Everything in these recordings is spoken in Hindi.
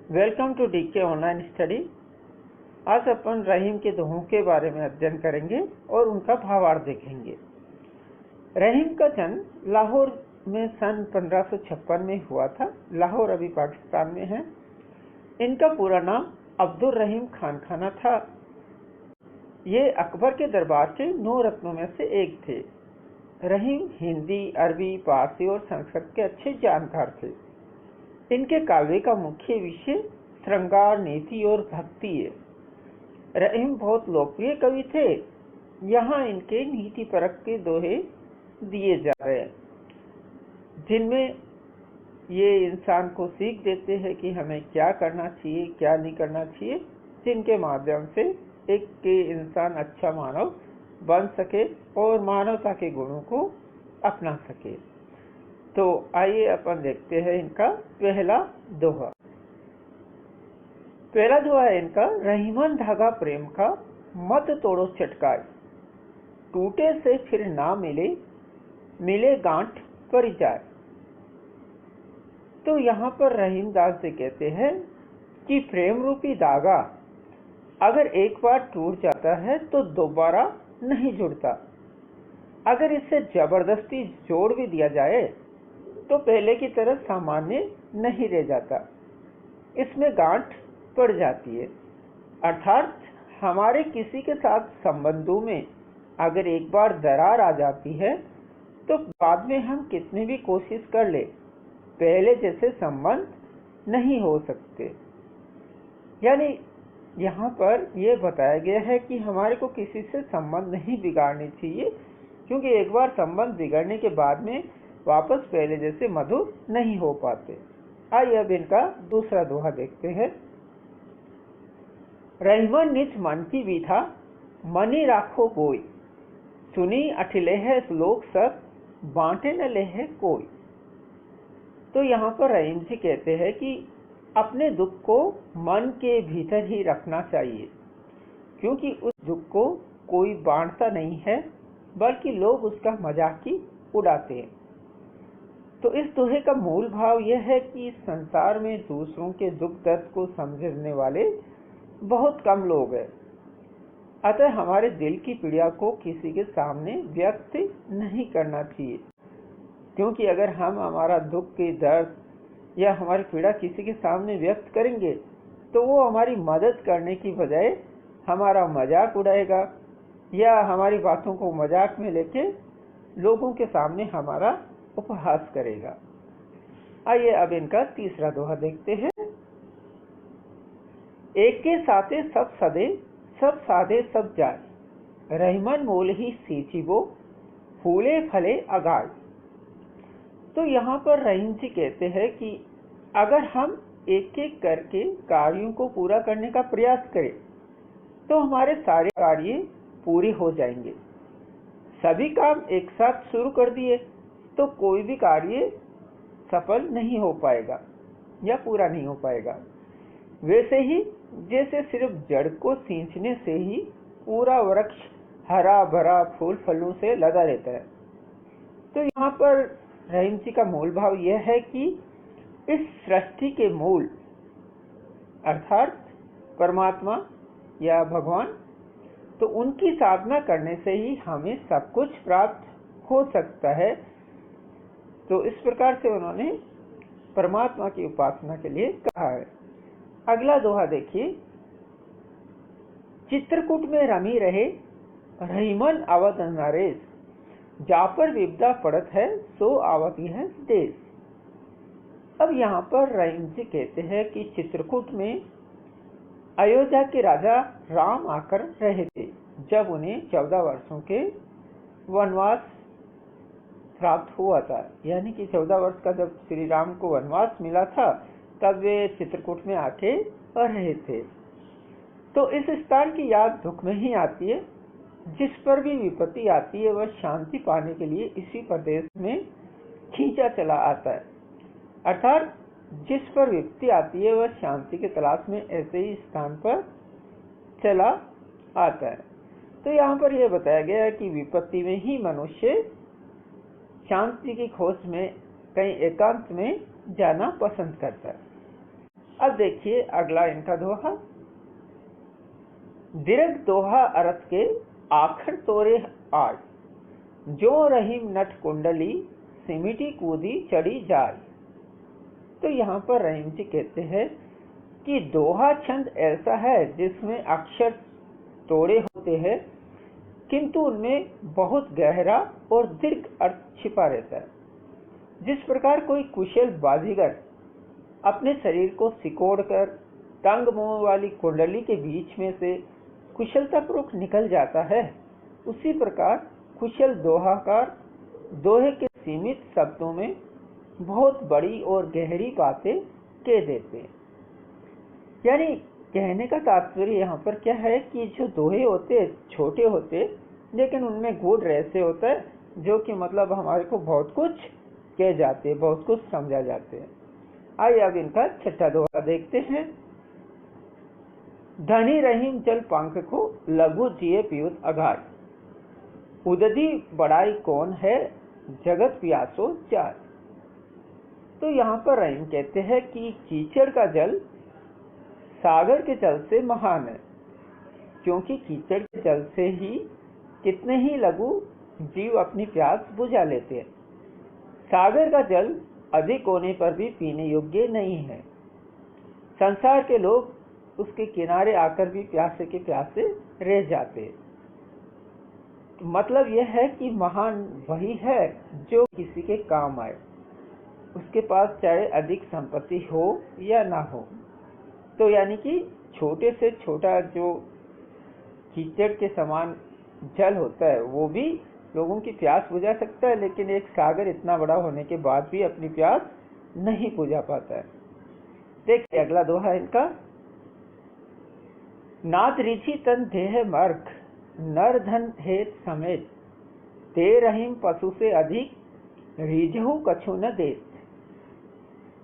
Welcome to DK online study. आज अपन रहीम के दोहों के बारे में अध्ययन करेंगे और उनका भावार्थ देखेंगे। रहीम का जन्म लाहौर में सन 1556 में हुआ था। लाहौर अभी पाकिस्तान में है। इनका पूरा नाम अब्दुल रहीम खान खाना था। ये अकबर के दरबार के 9 रत्नों में से एक थे। रहीम हिंदी, अरबी, पारसी और संस्कृत के अच्छे जानकार थे। इनके काव्य का मुख्य विषय श्रृंगार, नीति और भक्ति है। रहीम बहुत लोकप्रिय कवि थे। यहाँ इनके नीति परक के दोहे दिए जा रहे हैं, जिनमें ये इंसान को सीख देते हैं कि हमें क्या करना चाहिए, क्या नहीं करना चाहिए, जिनके माध्यम से एक इंसान अच्छा मानव बन सके और मानवता के गुणों को अपना सके। तो आइए अपन देखते हैं इनका पहला दोहा। पहला दोहा है इनका, रहीमन धागा प्रेम का मत तोड़ो चटकाए, टूटे से फिर ना मिले, मिले गांठ पर जाए। तो यहाँ पर रहीम दास जी कहते हैं कि प्रेम रूपी धागा अगर एक बार टूट जाता है तो दोबारा नहीं जुड़ता। अगर इसे जबरदस्ती जोड़ भी दिया जाए तो पहले की तरह सामान्य नहीं रह जाता, इसमें गांठ पड़ जाती है। अर्थात हमारे किसी के साथ संबंधों में अगर एक बार दरार आ जाती है तो बाद में हम कितनी भी कोशिश कर ले, पहले जैसे संबंध नहीं हो सकते। यानी यहाँ पर यह बताया गया है कि हमारे को किसी से संबंध नहीं बिगाड़ने चाहिए, क्योंकि एक बार संबंध बिगड़ने के बाद में वापस पहले जैसे मधुर नहीं हो पाते। आइए अब इनका दूसरा दोहा देखते हैं। रहीमन निज मन की विधा, मनी राखो गोई, सुनी अठिले है लोग सब, बांटे न ले है कोई। तो यहाँ पर रहीम जी कहते हैं कि अपने दुख को मन के भीतर ही रखना चाहिए, क्योंकि उस दुख को कोई बांटता नहीं है, बल्कि लोग उसका मजाक ही उड़ाते हैं। तो इस दोहे का मूल भाव यह है कि संसार में दूसरों के दुख दर्द को समझने वाले बहुत कम लोग हैं। अतः हमारे दिल की पीड़ा को किसी के सामने व्यक्त नहीं करना चाहिए, क्योंकि अगर हम हमारा दुख के दर्द या हमारी पीड़ा किसी के सामने व्यक्त करेंगे तो वो हमारी मदद करने की बजाय हमारा मजाक उड़ाएगा या हमारी बातों को मजाक में लेके लोगों के सामने हमारा उपहास करेगा। आइए अब इनका तीसरा दोहा देखते हैं। एक के साथे सब सदे, सब साधे सब जाए, रहीमन मोल ही सींचिबो, फूले फले अगाड़। तो यहाँ पर रहीम जी कहते हैं कि अगर हम एक एक करके कार्यों को पूरा करने का प्रयास करें तो हमारे सारे कार्य पूरे हो जाएंगे। सभी काम एक साथ शुरू कर दिए तो कोई भी कार्य सफल नहीं हो पाएगा या पूरा नहीं हो पाएगा। वैसे ही जैसे सिर्फ जड़ को सींचने से ही पूरा वृक्ष हरा भरा फूल फलों से लदा रहता है। तो यहाँ पर रहीम जी का मूल भाव यह है कि इस सृष्टि के मूल अर्थात परमात्मा या भगवान, तो उनकी साधना करने से ही हमें सब कुछ प्राप्त हो सकता है। तो इस प्रकार से उन्होंने परमात्मा की उपासना के लिए कहा है। अगला दोहा देखिए। चित्रकूट में रमी रहे, रहीमन अवध नरेश, जा पर विपदा पड़त है, सो आवत है देश। अब यहाँ पर रहीम जी कहते हैं कि चित्रकूट में अयोध्या के राजा राम आकर रहे थे जब उन्हें 14 वर्षों के वनवास प्राप्त हुआ था। यानी कि 14 वर्ष का जब श्री राम को वनवास मिला था तब वे चित्रकूट में आके रहे थे। तो इस स्थान की याद दुख में ही आती है। जिस पर भी विपत्ति आती है वह शांति पाने के लिए इसी प्रदेश में खींचा चला आता है। अर्थात जिस पर विपत्ति आती है वह शांति की तलाश में ऐसे ही स्थान पर चला आता है। तो यहाँ पर यह बताया गया है कि विपत्ति में ही मनुष्य शांति की खोज में कहीं एकांत में जाना पसंद करता है। अब देखिए अगला इनका दोहा। दीर्घ दोहा अर्थ के आखिर तोरे आज, जो रहीम नट कुंडली सिमिटी कूदी चढ़ी जाए। तो यहाँ पर रहीम जी कहते हैं कि दोहा छंद ऐसा है जिसमें अक्षर तोड़े होते हैं, किंतु उनमें बहुत गहरा और दीर्घ अर्थ छिपा रहता है। जिस प्रकार कोई कुशल बाजीगर अपने शरीर को सिकोड़कर तंग मुंह वाली कुंडली के बीच में से कुशलतापूर्वक निकल जाता है, उसी प्रकार कुशल दोहाकार दोहे के सीमित शब्दों में बहुत बड़ी और गहरी बातें कह देते हैं। यानी कहने का तात्पर्य यहाँ पर क्या है कि जो दोहे होते छोटे होते, लेकिन उनमें गूढ़ रहस्य होता है, जो कि मतलब हमारे को बहुत कुछ कह जाते हैं, बहुत कुछ समझा जाते हैं। आइए अब इनका छठा दोहा देखते हैं। धनी रहीम जल पंख को लघु जिए पीयूष अघाय, उदधी बड़ाई कौन है जगत प्यासो चाय। तो यहाँ पर रहीम कहते हैं कि कीचड़ का जल सागर के जल से महान है, क्योंकि कीचड़ के जल से ही कितने ही लघु जीव अपनी प्यास बुझा लेते हैं। सागर का जल अधिक होने पर भी पीने योग्य नहीं है। संसार के लोग उसके किनारे आकर भी प्यासे के प्यासे रह जाते हैं। मतलब यह है कि महान वही है जो किसी के काम आए, उसके पास चाहे अधिक संपत्ति हो या ना हो। तो यानी कि छोटे से छोटा जो कीचड़ के समान जल होता है वो भी लोगों की प्यास बुझा सकता है, लेकिन एक सागर इतना बड़ा होने के बाद भी अपनी प्यास नहीं बुझा पाता है। देखिए अगला दोहा इनका। नाथ रिझी तन देह मर्ग, नर धन है समेत, ते रहीम पशु से अधिक रिझहु कछु न देत।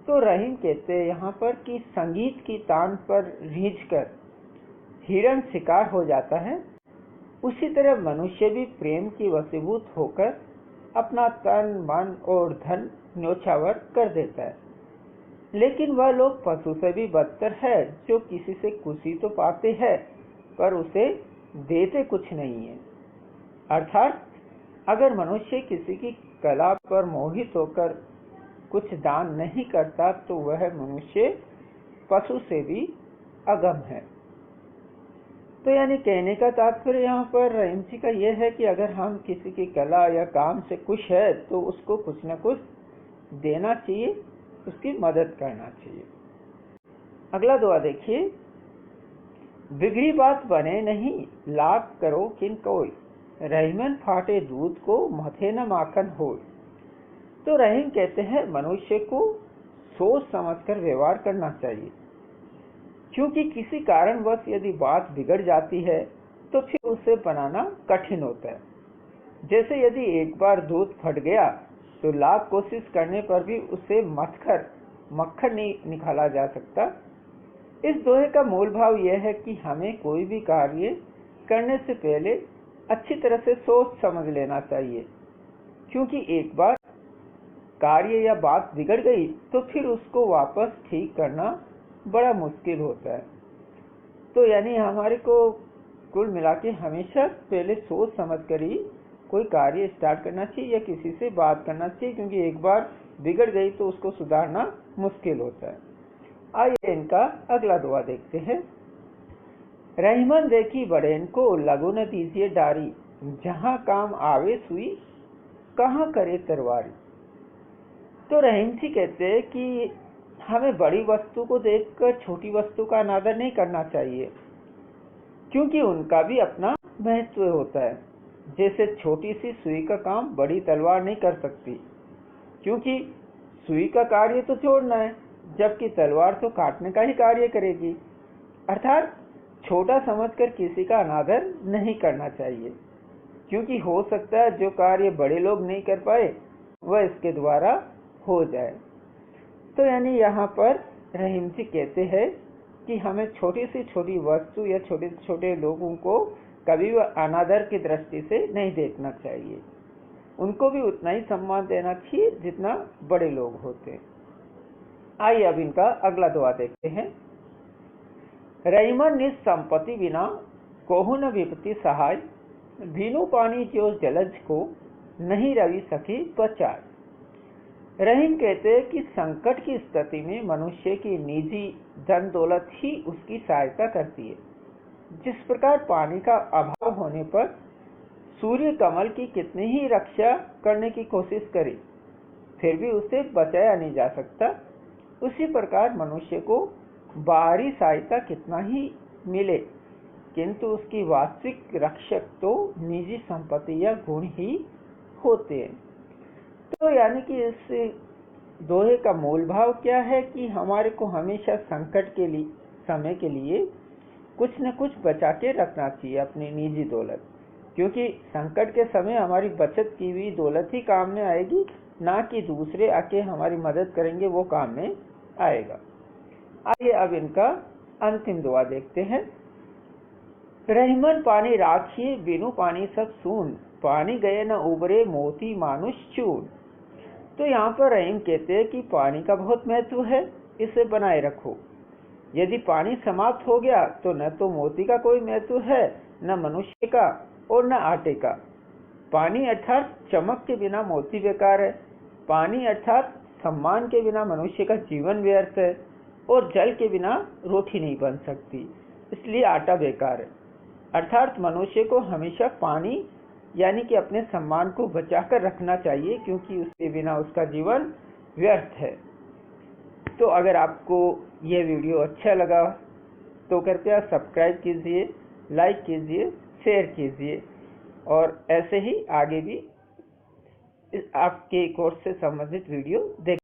तो रहीम कहते हैं यहाँ पर कि संगीत की तान पर रीझ कर हिरण शिकार हो जाता है, उसी तरह मनुष्य भी प्रेम की वशीभूत होकर अपना तन मन और धन न्योछावर कर देता है। लेकिन वह लोग पशु से भी बदतर है, जो किसी से खुशी तो पाते हैं पर उसे देते कुछ नहीं है। अर्थात अगर मनुष्य किसी की कला पर मोहित होकर कुछ दान नहीं करता तो वह मनुष्य पशु से भी अगम है। तो यानी कहने का तात्पर्य यहाँ पर रहीम जी का यह है कि अगर हम किसी की कला या काम से खुश है तो उसको कुछ न कुछ देना चाहिए, उसकी मदद करना चाहिए। अगला दुआ देखिए। बिगड़ी बात बने नहीं, लाभ करो किन कोई, रहीमन फाटे दूध को मथे न माखन होय। तो रहीम कहते हैं मनुष्य को सोच समझकर व्यवहार करना चाहिए, क्योंकि किसी कारणवश यदि बात बिगड़ जाती है तो फिर उसे बनाना कठिन होता है। जैसे यदि एक बार दूध फट गया तो लाख कोशिश करने पर भी उसे मथकर मक्खन नहीं निकाला जा सकता। इस दोहे का मूल भाव यह है कि हमें कोई भी कार्य करने से पहले अच्छी तरह से सोच समझ लेना चाहिए, क्योंकि एक बार कार्य या बात बिगड़ गई तो फिर उसको वापस ठीक करना बड़ा मुश्किल होता है। तो यानी हमारे को कुल मिला के हमेशा पहले सोच समझ कर ही कोई कार्य स्टार्ट करना चाहिए या किसी से बात करना चाहिए, क्योंकि एक बार बिगड़ गई तो उसको सुधारना मुश्किल होता है। आइए इनका अगला दुआ देखते हैं। रहीमन देखी बड़ेन को लगो न दीजिए डारी, जहां काम आवे सुई कहां करे तरवारी। तो रहीम जी कहते हैं कि हमें बड़ी वस्तु को देखकर छोटी वस्तु का अनादर नहीं करना चाहिए, क्योंकि उनका भी अपना महत्व होता है। जैसे छोटी सी सुई का काम बड़ी तलवार नहीं कर सकती, क्योंकि सुई का कार्य तो जोड़ना है, जबकि तलवार तो काटने का ही कार्य करेगी। अर्थात छोटा समझकर किसी का अनादर नहीं करना चाहिए, क्योंकि हो सकता है जो कार्य बड़े लोग नहीं कर पाए वह इसके द्वारा हो जाए। तो यानी यहाँ पर रहीम जी कहते हैं कि हमें छोटी से छोटी वस्तु या छोटे से छोटे लोगों को कभी भी अनादर की दृष्टि से नहीं देखना चाहिए, उनको भी उतना ही सम्मान देना चाहिए जितना बड़े लोग होते हैं। आइए अब इनका अगला दुआ देखते हैं। रहीमन निज संपत्ति बिना कोहु न विपत्ति सहाय, भीनु पानी जो जलज को नहीं रवि सकी बचाए। रहीम कहते हैं कि संकट की स्थिति में मनुष्य की निजी धन दौलत ही उसकी सहायता करती है। जिस प्रकार पानी का अभाव होने पर सूर्य कमल की कितनी ही रक्षा करने की कोशिश करे फिर भी उसे बचाया नहीं जा सकता, उसी प्रकार मनुष्य को बाहरी सहायता कितना ही मिले किंतु उसकी वास्तविक रक्षक तो निजी संपत्ति या गुण ही होते हैं। तो यानी कि इस दोहे का मूल भाव क्या है कि हमारे को हमेशा संकट के लिए समय के लिए कुछ न कुछ बचा के रखना चाहिए अपनी निजी दौलत, क्योंकि संकट के समय हमारी बचत की हुई दौलत ही काम में आएगी, ना कि दूसरे आके हमारी मदद करेंगे वो काम में आएगा। आइए अब इनका अंतिम दुआ देखते हैं। रहीमन पानी राखिए बिनु पानी सब सून, पानी गए न उबरे मोती मानुष चून। तो यहाँ पर रहीम कहते हैं कि पानी का बहुत महत्व है, इसे बनाए रखो। यदि पानी समाप्त हो गया तो न तो मोती का कोई महत्व है, न मनुष्य का और न आटे का। पानी अर्थात चमक के बिना मोती बेकार है, पानी अर्थात सम्मान के बिना मनुष्य का जीवन व्यर्थ है, और जल के बिना रोटी नहीं बन सकती, इसलिए आटा बेकार है। अर्थात मनुष्य को हमेशा पानी यानी कि अपने सम्मान को बचाकर रखना चाहिए, क्योंकि उसके बिना उसका जीवन व्यर्थ है। तो अगर आपको यह वीडियो अच्छा लगा तो कृपया सब्सक्राइब कीजिए, लाइक कीजिए, शेयर कीजिए, और ऐसे ही आगे भी आपके कोर्स से संबंधित वीडियो देख